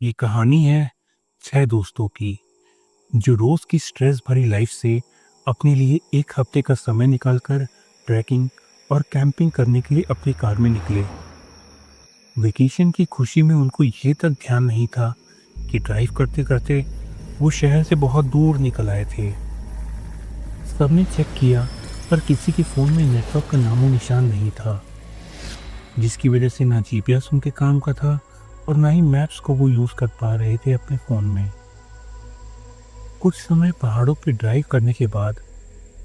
ये कहानी है 6 दोस्तों की जो रोज की स्ट्रेस भरी लाइफ से अपने लिए एक हफ्ते का समय निकालकर ट्रैकिंग और कैंपिंग करने के लिए अपनी कार में निकले। वेकेशन की खुशी में उनको ये तक ध्यान नहीं था कि ड्राइव करते करते वो शहर से बहुत दूर निकल आए थे। सबने चेक किया पर किसी के फ़ोन में नेटवर्क का नामो निशान नहीं था, जिसकी वजह से ना जीपीएस उनके काम का था और ना ही मैप्स को वो यूज़ कर पा रहे थे अपने फ़ोन में। कुछ समय पहाड़ों पर ड्राइव करने के बाद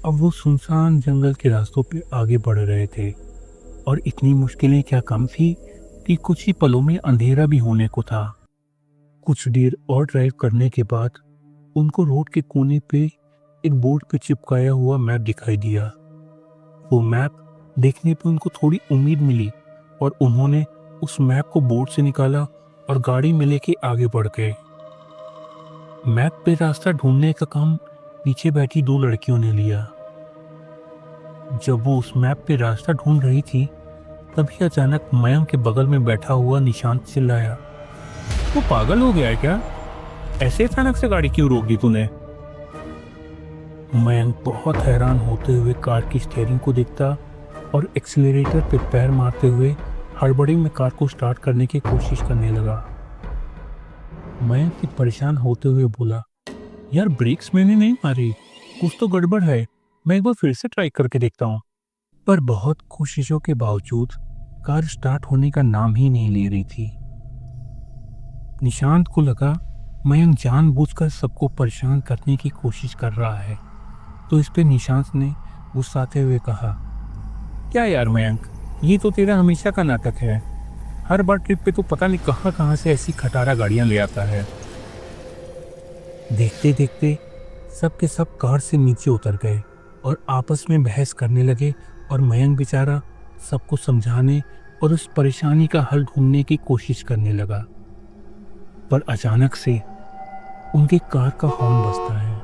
अब वो सुनसान जंगल के रास्तों पे आगे बढ़ रहे थे और इतनी मुश्किलें क्या कम थी कि कुछ ही पलों में अंधेरा भी होने को था। कुछ देर और ड्राइव करने के बाद उनको रोड के कोने पे एक बोर्ड पे चिपकाया हुआ मैप दिखाई दिया। वो मैप देखने पे उनको थोड़ी उम्मीद मिली और उन्होंने उस मैप को बोर्ड से निकाला और गाड़ी में लेके आगे बढ़ गए। मैप पे रास्ता ढूंढने का काम पीछे बैठी 2 लड़कियों ने लिया। जब वो उस मैप पे रास्ता ढूंढ रही थी तभी अचानक मयंक के बगल में बैठा हुआ निशांत चिल्लाया, "वो पागल हो गया है क्या? ऐसे अचानक से गाड़ी क्यों रोक दी तूने?" मयंक बहुत हैरान होते हुए कार की स्टीयरिंग को देखता और एक्सीलरेटर पे पैर मारते हुए हड़बड़ी में कार को स्टार्ट करने की कोशिश करने लगा। मयंक भी परेशान होते हुए बोला, "यार ब्रेक्स मैंने नहीं मारी, कुछ तो गड़बड़ है, मैं एक बार फिर से ट्राई करके देखता हूँ।" पर बहुत कोशिशों के बावजूद कार स्टार्ट होने का नाम ही नहीं ले रही थी। निशांत को लगा मयंक जानबूझकर सबको परेशान करने की कोशिश कर रहा है, तो इस पे निशांत ने गुस्साते हुए कहा, "क्या यार मयंक, ये तो तेरा हमेशा का नाटक है। हर बार ट्रिप पे तो पता नहीं कहाँ कहाँ से ऐसी खटारा गाड़ियां ले आता है।" देखते देखते सब के सब कार से नीचे उतर गए और आपस में बहस करने लगे और मयंक बेचारा सबको समझाने और उस परेशानी का हल ढूंढने की कोशिश करने लगा। पर अचानक से उनकी कार का हॉर्न बजता है।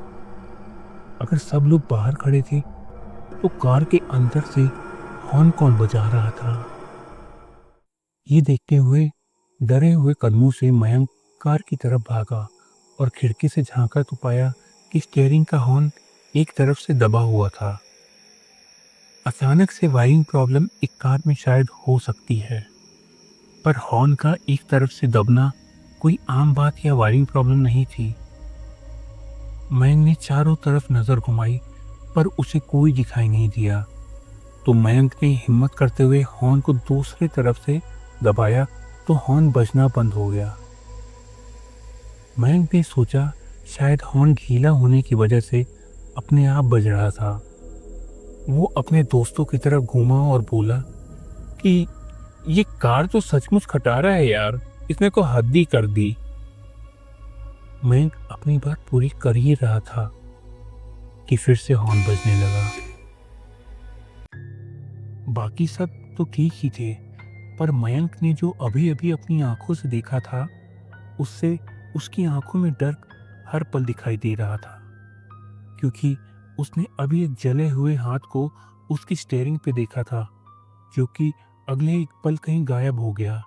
अगर सब लोग बाहर खड़े थे तो कार के अंदर से हॉर्न कौन बजा रहा था? ये देखते हुए डरे हुए कदमों से मयंक कार की तरफ भागा और खिड़की से झांका तो पाया कि स्टीयरिंग का हॉर्न एक तरफ से दबा हुआ था। अचानक से वायरिंग प्रॉब्लम एक कार में शायद हो सकती है, पर हॉर्न का एक तरफ से दबना कोई आम बात या वायरिंग प्रॉब्लम नहीं थी। मयंक ने चारों तरफ नजर घुमाई पर उसे कोई दिखाई नहीं दिया, तो मयंक ने हिम्मत करते हुए हॉर्न को दूसरी तरफ से दबाया तो हॉर्न बजना बंद हो गया। मयंक ने सोचा शायद हॉर्न ढीला होने की वजह से अपने आप बज रहा था। वो अपने दोस्तों की तरफ घूमा और बोला कि ये कार तो सचमुच खटारा है यार, इसने को हद ही कर दी। मयंक अपनी बात पूरी कर ही रहा था कि फिर से हॉर्न बजने लगा। बाकी सब तो ठीक ही थे, पर मयंक ने जो अभी अभी अपनी आंखों से देखा था उससे उसकी आंखों में डर हर पल दिखाई दे रहा था, क्योंकि उसने अभी एक जले हुए हाथ को उसकी स्टीयरिंग पे देखा था जो कि अगले एक पल कहीं गायब हो गया।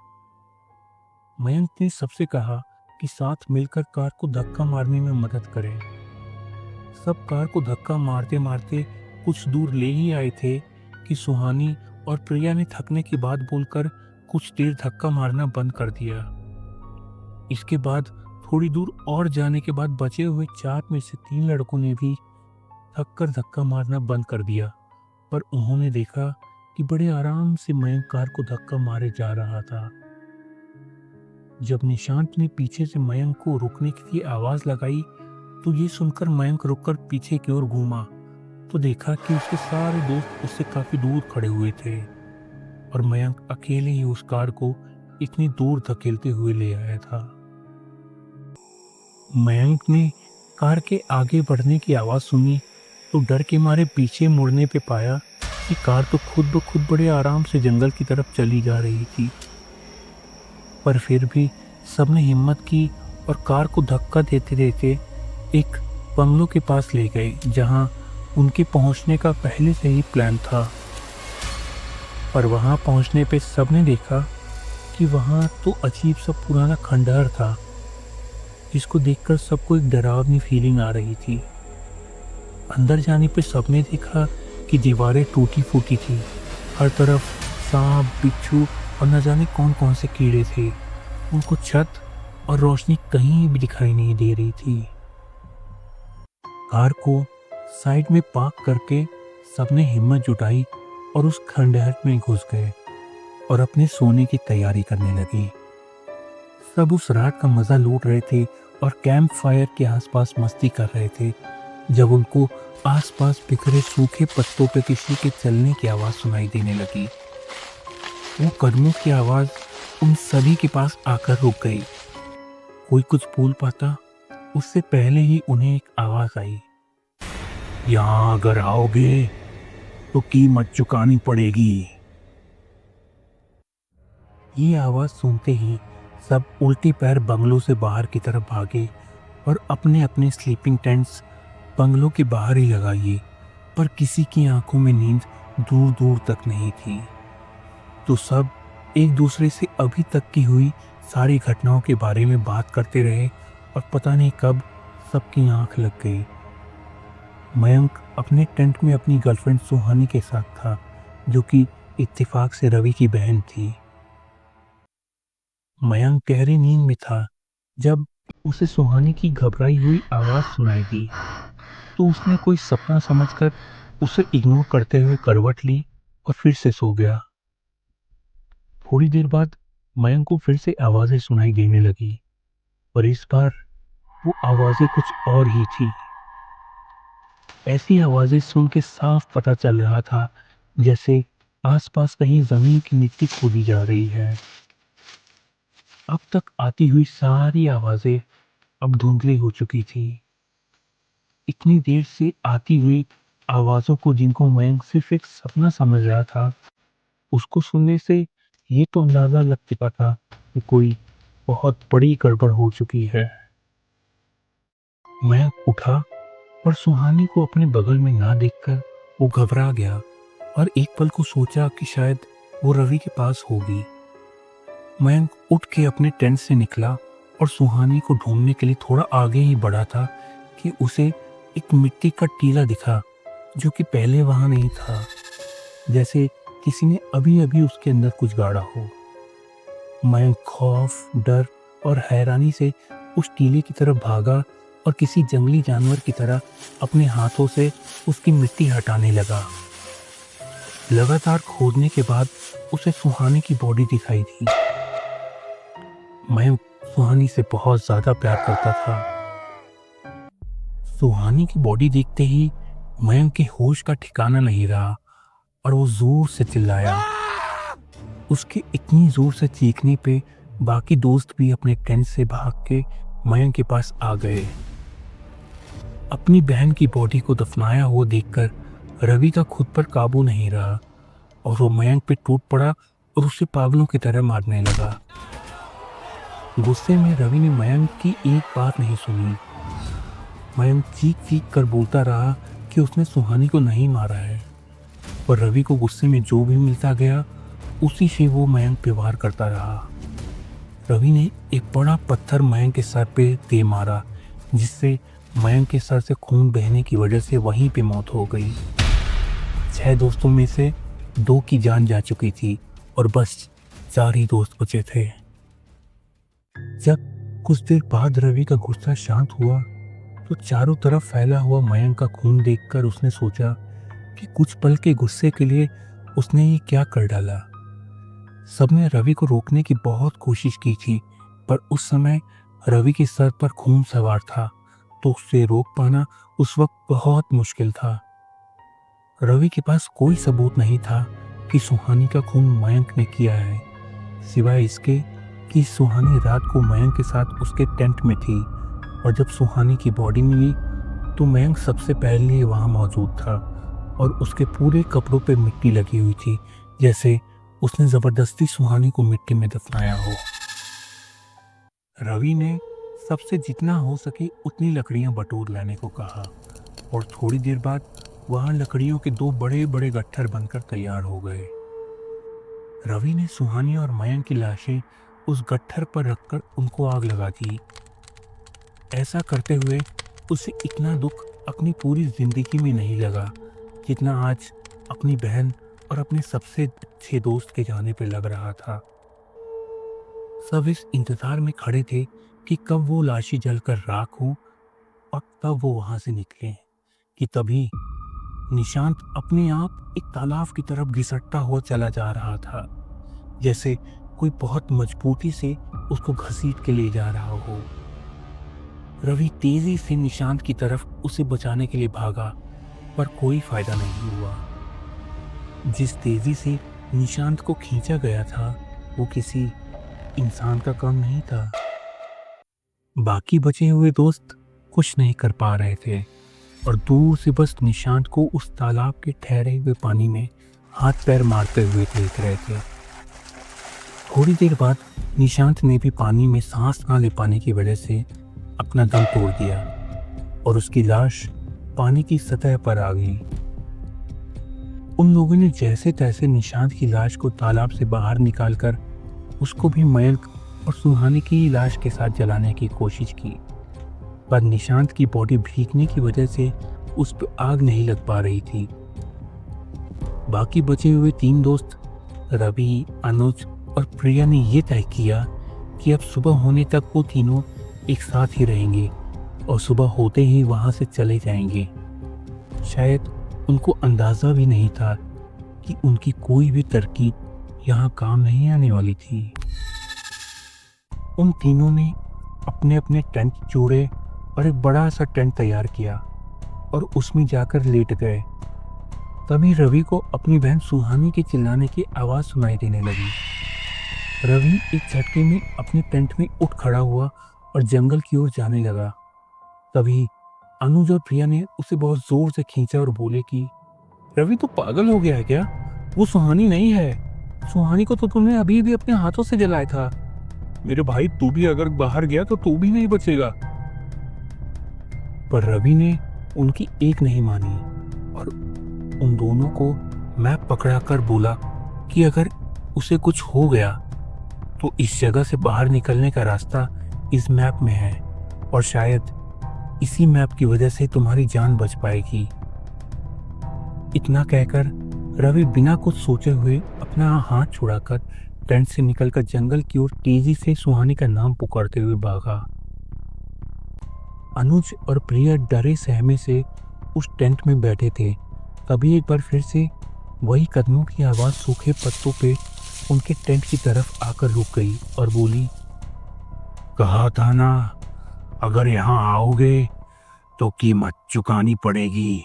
मयंक ने सबसे कहा कि साथ मिलकर कार को धक्का मारने में मदद करें। सब कार को धक्का मारते मारते कुछ दूर ले ही आए थे कि सुहानी और प्रिया ने थकने की बात बोलकर कुछ देर धक्का मारना बंद कर दिया। इसके बाद थोड़ी दूर और जाने के बाद बचे हुए 4 में से 3 लड़कों ने भी थककर धक्का मारना बंद कर दिया, पर उन्होंने देखा कि बड़े आराम से मयंक कार को धक्का मारे जा रहा था। जब निशांत ने पीछे से मयंक को रुकने की आवाज लगाई तो ये सुनकर मयंक रुककर पीछे की ओर घूमा तो देखा कि उसके सारे दोस्त उससे काफी दूर खड़े हुए थे और मयंक अकेले ही उस कार को इतनी दूर धकेलते हुए ले आया था। मयंक ने कार के आगे बढ़ने की आवाज सुनी तो डर के मारे पीछे मुड़ने पे पाया कि कार तो खुद ब खुद बड़े आराम से जंगल की तरफ चली जा रही थी। पर फिर भी सबने हिम्मत की और कार को धक्का देते देते एक बंगलों के पास ले गए जहां उनके पहुंचने का पहले से ही प्लान था। पर वहां पहुंचने पे सबने देखा कि वहां तो अजीब सा पुराना खंडहर था जिसको देखकर सबको एक डरावनी फीलिंग आ रही थी। अंदर जाने पे सबने देखा कि दीवारें टूटी फूटी थी। हर तरफ सांप, बिच्छू और न जाने कौन कौन से कीड़े थे। उनको छत और रोशनी कहीं भी दिखाई नहीं दे रही थी। कार को साइड में पार्क करके सबने हिम्मत जुटाई और उस खंडहर में घुस गए और अपने सोने की तैयारी करने लगे। सब उस रात का मजा लूट रहे थे और कैंप फायर के आसपास मस्ती कर रहे थे जब उनको आसपास बिखरे सूखे पत्तों पे किसी के चलने की आवाज सुनाई देने लगी। वो कदमों की आवाज उन सभी के पास आकर रुक गई। कोई कुछ बोल पाता उससे पहले ही उन्हें एक आवाज आई, यहाँ अगर आओगे तो कीमत चुकानी पड़ेगी। ये आवाज सुनते ही सब उल्टी पैर बंगलों से बाहर की तरफ भागे और अपने अपने स्लीपिंग टेंट्स बंगलों के बाहर ही लगाइए। पर किसी की आंखों में नींद दूर दूर तक नहीं थी। तो सब एक दूसरे से अभी तक की हुई सारी घटनाओं के बारे में बात करते रहे और पता नहीं कब सबकी आंख लग गई। मयंक अपने टेंट में अपनी गर्लफ्रेंड सुहानी के साथ था, जो कि इत्तेफाक से रवि की बहन थी। मयंक गहरी नींद में था जब उसे सुहानी की घबराई हुई आवाज सुनाई दी। तो उसने कोई सपना समझकर उसे इग्नोर करते हुए करवट ली और फिर से सो गया। थोड़ी देर बाद मयंक को फिर से आवाजें सुनाई देने लगी, पर इस बार वो आवाजें कुछ और ही थी। ऐसी आवाजें सुन के साफ पता चल रहा था जैसे आसपास कहीं जमीन की मिट्टी खोदी जा रही है। अब तक आती हुई सारी आवाजें अब धुंधली हो चुकी थी। इतनी देर से आती हुई आवाजों को, जिनको मयंक सिर्फ एक सपना समझ रहा था, उसको सुनने से ये तो अंदाजा लग चुका था कि कोई बहुत बड़ी गड़बड़ हो चुकी है। मयंक उठा पर सुहानी को अपने बगल में ना देखकर वो घबरा गया और एक पल को सोचा कि शायद वो रवि के पास होगी। मयंक उठ के अपने टेंट से निकला और सुहानी को ढूंढने के लिए थोड़ा आगे ही बढ़ा था कि उसे एक मिट्टी का टीला दिखा, जो कि पहले वहां नहीं था, जैसे किसी ने अभी अभी उसके अंदर कुछ गाड़ा हो। मयंक खौफ, डर और हैरानी से उस टीले की तरफ भागा और किसी जंगली जानवर की तरह अपने हाथों से उसकी मिट्टी हटाने लगा। लगातार खोदने के बाद उसे सुहानी की बॉडी दिखाई दी। मयंक सुहानी से बहुत ज्यादा प्यार करता था। सुहानी की बॉडी देखते ही मयंक के होश का ठिकाना नहीं रहा और वो जोर से चिल्लाया। उसके इतनी जोर से चीखने पे बाकी दोस्त भी अपने टेंट से भाग के मयंक के पास आ गए। अपनी बहन की बॉडी को दफनाया हुआ देखकर रवि का खुद पर काबू नहीं रहा और वो मयंक पे टूट पड़ा और उसे पागलों की तरह मारने लगा। गुस्से में रवि ने मयंक की एक बात नहीं सुनी। मयंक चीख चीख कर बोलता रहा कि उसने सुहानी को नहीं मारा है, पर रवि को गुस्से में जो भी मिलता गया उसी से वो मयंक पे वार करता रहा। रवि ने एक बड़ा पत्थर मयंक के सर पे दे मारा, जिससे मयंक के सर से खून बहने की वजह से वहीं पे मौत हो गई। 6 दोस्तों में से 2 की जान जा चुकी थी और बस 4 ही दोस्त बचे थे। जब कुछ देर बाद रवि का गुस्सा शांत हुआ तो चारों तरफ फैला हुआ मयंक का खून देखकर उसने सोचा कि कुछ पल के गुस्से के लिए उसने ये क्या कर डाला। सबने रवि को रोकने की बहुत कोशिश की थी, पर उस समय रवि के सर पर खून सवार था, तो उससे रोक पाना उस वक्त बहुत मुश्किल था। रवि के पास कोई सबूत नहीं था कि सुहानी का खून मयंक ने किया है, सिवाय इसके कि सुहानी रात को मयंक के साथ उसके टेंट में थी और जब सुहानी की बॉडी मिली तो मयंक सबसे पहले वहां मौजूद था और उसके पूरे कपड़ों पे मिट्टी लगी हुई थी, जैसे उसने जबरदस्ती सुहानी को मिट्टी में दफनाया हो। रवि ने सबसे जितना हो सके उतनी लकड़ियां बटोर लाने को कहा और थोड़ी देर बाद वहां लकड़ियों के 2 बड़े बड़े गट्ठर बनकर तैयार हो गए। रवि ने सुहानी और मयंक की लाशें उस गट्ठर पर रखकर उनको आग लगा दी। ऐसा करते हुए उसे इतना दुख अपनी पूरी जिंदगी में नहीं लगा जितना आज अपनी बहन और अपने सबसे अच्छे दोस्त के जाने पर लग रहा था। सब इस इंतजार में खड़े थे कि कब वो लाशें जलकर राख हों और तब वो वहां से निकले, कि तभी निशांत अपने आप एक तालाब की तरफ घिसटता हुआ चला जा रहा था, जैसे कोई बहुत मजबूती से उसको घसीट के ले जा रहा हो। रवि तेजी से निशांत की तरफ उसे बचाने के लिए भागा, पर कोई फायदा नहीं हुआ। जिस तेजी से निशांत को खींचा गया था वो किसी इंसान का काम नहीं था। बाकी बचे हुए दोस्त कुछ नहीं कर पा रहे थे और दूर से बस निशांत को उस तालाब के ठहरे हुए पानी में हाथ पैर मारते हुए देख रहे थे। थोड़ी देर बाद निशांत ने भी पानी में सांस ना ले पाने की वजह से अपना दम तोड़ दिया और उसकी लाश पानी की सतह पर आ गई। उन लोगों ने जैसे तैसे निशांत की लाश को तालाब से बाहर निकालकर उसको भी मयंक और सुहानी की लाश के साथ जलाने की कोशिश की, पर निशांत की बॉडी भीगने की वजह से उस पर आग नहीं लग पा रही थी। बाकी बचे हुए 3 दोस्त रवि, अनुज और प्रिया ने यह तय किया कि अब सुबह होने तक वो तीनों एक साथ ही रहेंगे और सुबह होते ही वहां से चले जाएंगे। शायद उनको अंदाजा भी नहीं था कि उनकी कोई भी तरकीब यहाँ काम नहीं आने वाली थी। उन तीनों ने अपने अपने टेंट जोड़े और एक बड़ा सा टेंट तैयार किया और उसमें जाकर लेट गए। तभी रवि को अपनी बहन सुहानी के चिल्लाने की आवाज़ सुनाई देने लगी। रवि एक झटके में अपने टेंट में उठ खड़ा हुआ और जंगल की ओर जाने लगा। तभी अनुज और प्रिया ने उसे बहुत जोर से खींचा और बोले कि रवि तो पागल हो गया है क्या? वो सुहानी नहीं है। सुहानी को तो तुमने अभी भी अपने हाथों से जलाया था। मेरे भाई, तू भी अगर बाहर गया तो तू भी नहीं बचेगा। पर रवि ने उनकी एक नहीं मानी और उन दोनों को मैप पकड़ाकर बोला कि अगर उसे कुछ हो गया तो इस जगह से बाहर निकलने का रास्ता इस मैप में है और शायद इसी मैप की वजह से तुम्हारी जान बच पाएगी। इतना कहकर रवि बिना कुछ सोचे हुए अपना हाथ छुड़ाकर टेंट से निकलकर जंगल की ओर तेजी से सुहानी का नाम पुकारते हुए भागा। अनुज और प्रिया डरे सहमे से उस टेंट में बैठे थे। तभी एक बार फिर से वही कदमों की आवाज़ सूखे पत्तों पे उनके टेंट की तरफ आकर रुक गई और बोली, कहा था ना, अगर यहाँ आओगे तो कीमत चुकानी पड़ेगी।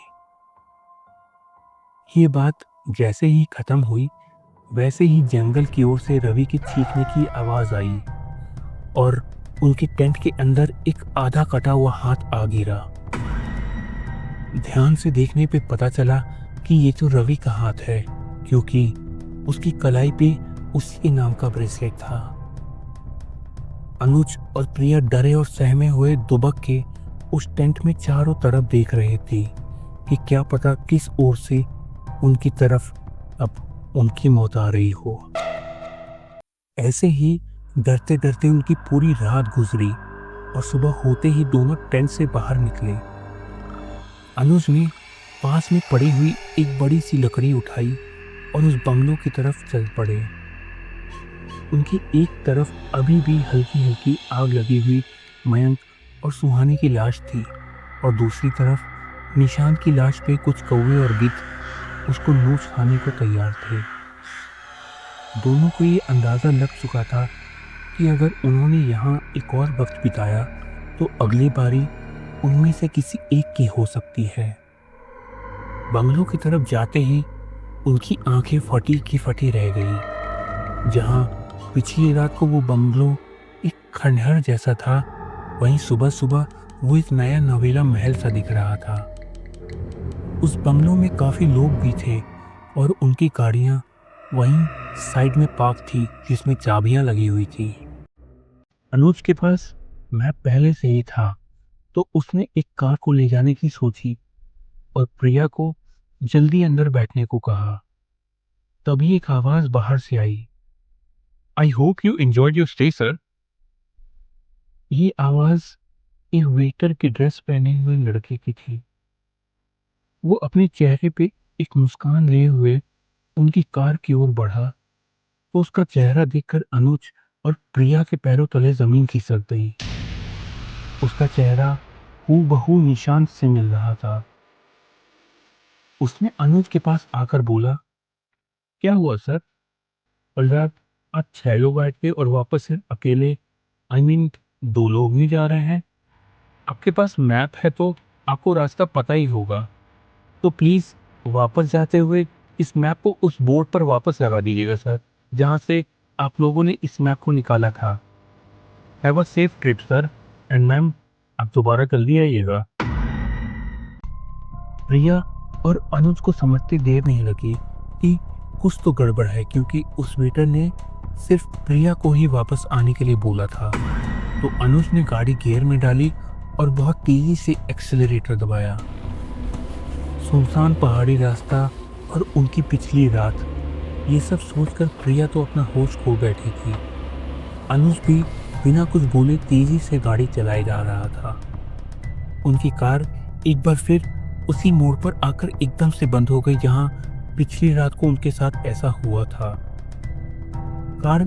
ये बात जैसे ही खत्म हुई वैसे ही जंगल की ओर से रवि की चीखने की आवाज आई और उनके टेंट के अंदर एक आधा कटा हुआ हाथ आ गिरा। ध्यान से देखने पे पता चला कि ये तो रवि का हाथ है, क्योंकि उसकी कलाई पे उसके नाम का ब्रेसलेट था। अनुज और प्रिया डरे और सहमे हुए दुबक के उस टेंट में चारों तरफ देख रहे थे कि क्या पता किस ओर से उनकी तरफ अब उनकी मौत आ रही हो। ऐसे ही डरते डरते उनकी पूरी रात गुजरी और सुबह होते ही दोनों टेंट से बाहर निकले। अनुज ने पास में पड़ी हुई एक बड़ी सी लकड़ी उठाई और उस बंगलों की तरफ चल पड़े। उनकी एक तरफ अभी भी हल्की हल्की आग लगी हुई मयंक और सुहानी की लाश थी और दूसरी तरफ निशांत की लाश पे कुछ कौवे और गिद्ध उसको नोच खाने को तैयार थे। दोनों को ये अंदाज़ा लग चुका था कि अगर उन्होंने यहाँ एक और वक्त बिताया तो अगली बारी उनमें से किसी एक की हो सकती है। बंगलों की तरफ जाते ही उनकी आंखें फटी की फटी रह गई। जहाँ पिछली रात को वो बंगलो एक खंडहर जैसा था, वहीं सुबह सुबह वो एक नया नवेला महल सा दिख रहा था। उस बंगलों में काफ़ी लोग भी थे और उनकी गाड़ियाँ वहीं साइड में पार्क थी जिसमें चाबियाँ लगी हुई थी। अनुज के पास मैप पहले से ही था तो उसने एक कार को ले जाने की सोची और प्रिया को जल्दी अंदर बैठने को कहा। तभी एक आवाज़ बाहर से आई, I hope you enjoyed your stay sir. ये आवाज़ एक वेटर की ड्रेस पहने हुए लड़के की थी। वो अपने चेहरे पे एक मुस्कान लिए हुए उनकी कार की ओर बढ़ा तो उसका चेहरा देखकर अनुज और प्रिया के पैरों तले जमीन खिसक गई। उसका चेहरा हूबहू निशान से मिल रहा था। उसने अनुज के पास आकर बोला, क्या हुआ सर? कल रात आज 6 लोग आए थे और वापस सिर्फ अकेले, आई मीन 2 लोग ही जा रहे हैं। आपके पास मैप है तो आपको रास्ता पता ही होगा। तो प्लीज वापस जाते हुए इस मैप को उस बोर्ड पर वापस लगा दीजिएगा सर, जहां से आप लोगों ने इस मैप को निकाला था। Have a safe trip sir, and ma'am आप दोबारा जल्दी आइएगा। प्रिया और अनुज को समझते देर नहीं लगी कि कुछ तो गड़बड़ है, क्योंकि उस वेटर ने सिर्फ प्रिया को ही वापस आने के लिए बोला था। तो अनुज ने गाड़ी गियर में डाली और बहुत तेजी से एक्सेलरेटर दबाया। सुनसान पहाड़ी रास्ता और उनकी पिछली रात, ये सब सोचकर प्रिया तो अपना होश खो बैठी थी। अनुज भी बिना कुछ बोले तेजी से गाड़ी चलाए जा रहा था। उनकी कार एक बार फिर उसी मोड़ पर आकर एकदम से बंद हो गई जहां पिछली रात को उनके साथ ऐसा हुआ था। कार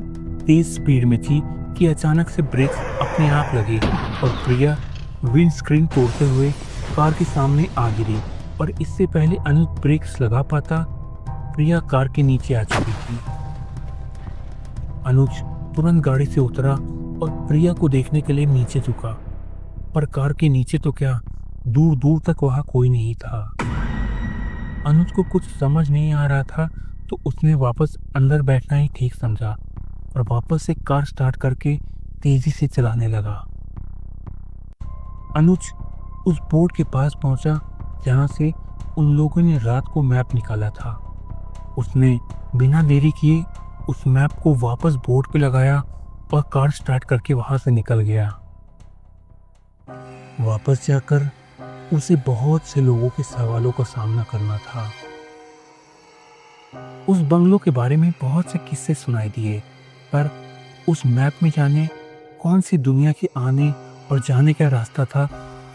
तेज स्पीड में थी कि अचानक से ब्रेक्स अपने आप लगे और प्रिया विंड स्क्रीन तोड़ते हुए कार के सामने आ गिरी। और इससे पहले अनुज ब्रेक्स लगा पाता, प्रिया कार के नीचे आ चुकी थी। अनुज तुरंत गाड़ी से उतरा और प्रिया को देखने के लिए नीचे झुका, पर कार के नीचे तो क्या, दूर दूर तक वहां कोई नहीं था। अनुज को कुछ समझ नहीं आ रहा था तो उसने वापस अंदर बैठना ही ठीक समझा और वापस से कार स्टार्ट करके तेजी से चलाने लगा। अनुज उस बोर्ड के पास पहुंचा जहां से उन लोगों ने रात को मैप निकाला था। उसने बिना देरी किए उस मैप को वापस बोर्ड पे लगाया और कार स्टार्ट करके वहां से निकल गया। वापस जाकर उसे बहुत से लोगों के सवालों का सामना करना था। उस बंगलों के बारे में बहुत से किस्से सुनाई दिए, पर उस मैप में जाने कौन सी दुनिया के आने और जाने का रास्ता था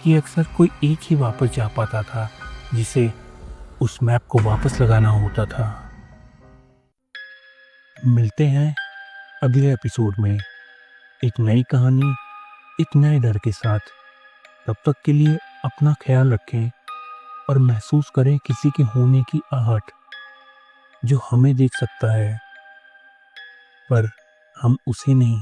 कि अक्सर कोई एक ही वापस जा पाता था, जिसे उस मैप को वापस लगाना होता था। मिलते हैं अगले एपिसोड में एक नई कहानी, एक नए डर के साथ। तब तक के लिए अपना ख्याल रखें और महसूस करें किसी के होने की आहट, जो हमें देख सकता है पर हम उसे नहीं।